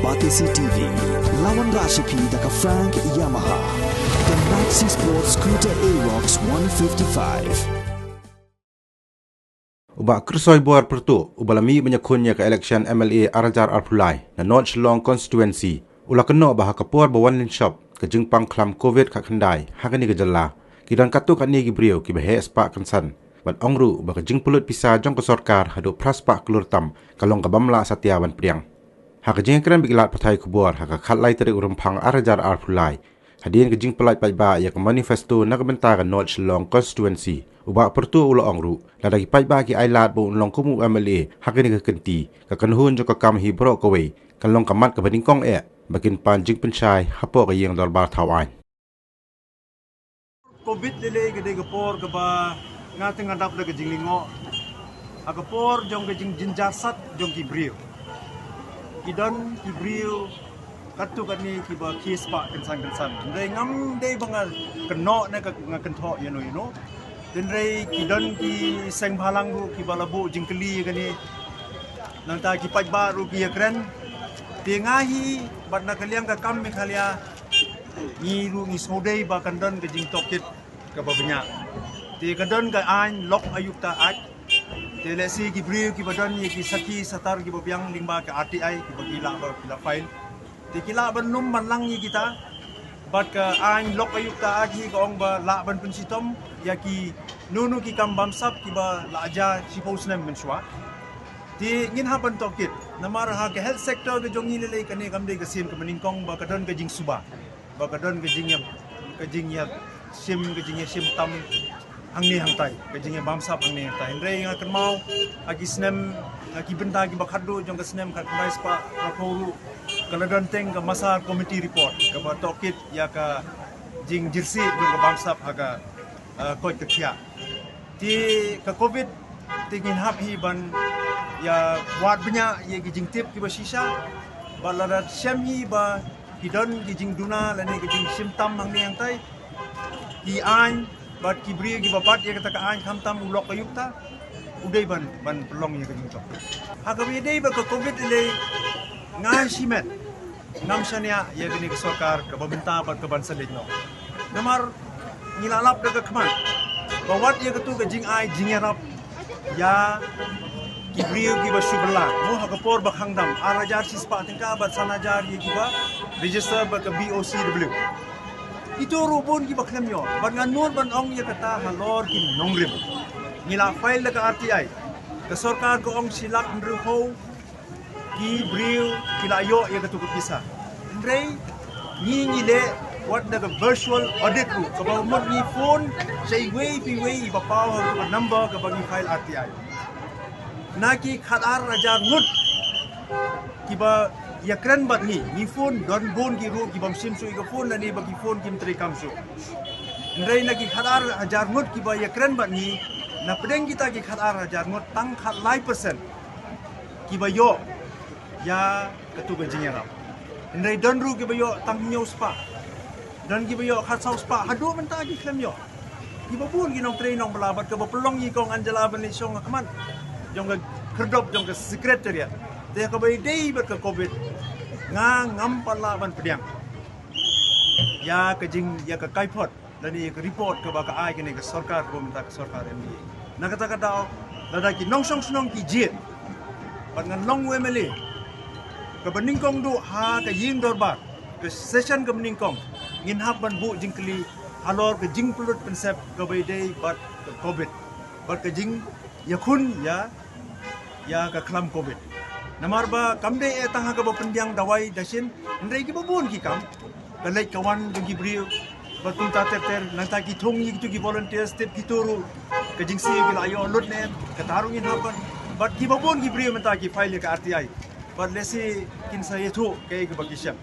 Batisi TV, lawan Rashipi daka Frank Yamaha, dan Maxi Sports Scooter Aerox 155. Ubah kersoi buar pertu, ubalami menyakunnya ke election MLA Arajar Arpulai na North Shillong constituency. Ula kena bah kapur bawan lin shop ke jengpang klam COVID kat kendai, hakani ke jela. Kidan katu kat ni gibriu ki behe spak kansan. Bat ongru bah ke jeng pulut pisah jong ke sorkar hadu praspak kelur tam kalong ke bamla satya ban priang. Hak jeng keren bikilat patai kubur hak kat lai teri urumpang Arajar Arpulai. Hadian ke jeng pelai paiba ya ke manifesto nak bentar ke North Shillong constituency. Ubak pertu ulo ongru la dagi paiba ki ailat bo long kumu MLA hakini ke kenti ke kanhun jo ke kam hibro kowe kalong kamat ke beningkong bakin pan jing penchai hapo ke yang darbar tawan COVID dile ke de gepor ke ba ngate ngadap de jinglingo agapor jong ke jing jinjasat jong kibriu kidan kibriu katu kani ki ba kis pa kensan dei ngam dei bangal keno ne ka ngakentho you know Tenrei kidan ki seng bhalang ru ki balabu jingkeli kani nanta ki pajba ru ki ekren tengahi batna kaliang ka kam me khalia ni ru ni sodei ba kandan ke jing tokit ka babnya te kandan ka ain lok ayukta aj te lesi ki briu ki badan ye ki saki satar ki babiang lingba ka RTI ki bagila ba kila file te kila banum banlang ni kita bat ka ain lok ayukta aji ka ong ba la ban pensitom ya ki nunu ki kam bamsap ki ba la aja si posnem menswa ti ngin hapan tokit namar ha ke health sector ke jongi lele kane kam de gasim ke meningkong ba kadon ke jing suba ba kadon ke jing ya sim ke jing ya sim tam angni hangtai ke jing ya bamsap angni hangtai rei nga kenmau agi snem ki benta ki ba khaddu jong ke snem khat mai spa raporu kaladon teng ke masa committee report ke ba tokit ya ka jing jirsi jong ke bamsap aga koi ketia ti ke COVID tingin hap hi ban ya wat banya ye ki jing tip ki ba shisha balada syam hi ba kidon ki jing duna lani ki jing simtam mang ni yang tai ki an bat ki bri ki babat ye kata ka an khamtam ulok kayukta udai ban pelong ye ki jing tok hagawi dei ba ke COVID le ngai simet ngam shania ye gini ke sorkar ke pemerintah bat ke bansa legno namar nilalap daga keman bawat ye ketu ke jing ai jing yarap ya kibriu ki basubla mo hakapor bakhangdam arajar sispa tingka bat sanajar ye ki ba register ba ke BOCW itu rubun ki bakhlem yo ban nganun ban ong ye kata halor ki nongrim nila file daga RTI ke sorkar ko ong silak ndru ho kibriu kilayo ye ketu ke pisah ndrei ni le what the virtual audit ru kalau mod ni phone say way ba power ke number ke bagi file RTI naki khadar rajar ngut kiba ya kren bat ni phone don bon ki ru ki bam sim su ke phone ni bagi phone kim tri kam su ndrei naki khadar rajar ngut kiba ya kren bat ni na pedeng kita ki khadar rajar ngut tang khat lai percent kiba yo ya ketu gajingnya ndrei don ru kiba yo tang nyau spa dan giba yo khat saus pa hadu menta gi klem yo giba bun gi nong train nong balabat ke pelong yi kong anjala bani song kaman jong ga kerdop jong ga secretariat te ka bai dei ba ka COVID nga ngam pala ban pediang ya ke jing ya ka kaipot dan ye ka report ke ba ka ai ke ne ka sarkar ko minta ka sarkar MD na kata kata da ki nong song snong ki jit ban ngan long wemele ka beningkong du ha ka yin dorbar ke session ke meningkong ngin hap ban bu jingkeli halor ke jing pulut konsep ke baidei bat ke COVID bat ke jing yakun ya ke klam COVID namar ba kamde tangha ke pendiang dawai dasin ndai ki babun ki kam ke lek kawan jing gibriu batung ta ter nanta ki thong yi ki volunteer step ki toru ke jing si ki layo lut ne ke tarungin hapan bat ki babun gibriu menta ki file ke RTI bat lesi kin saya tu ke bagi syam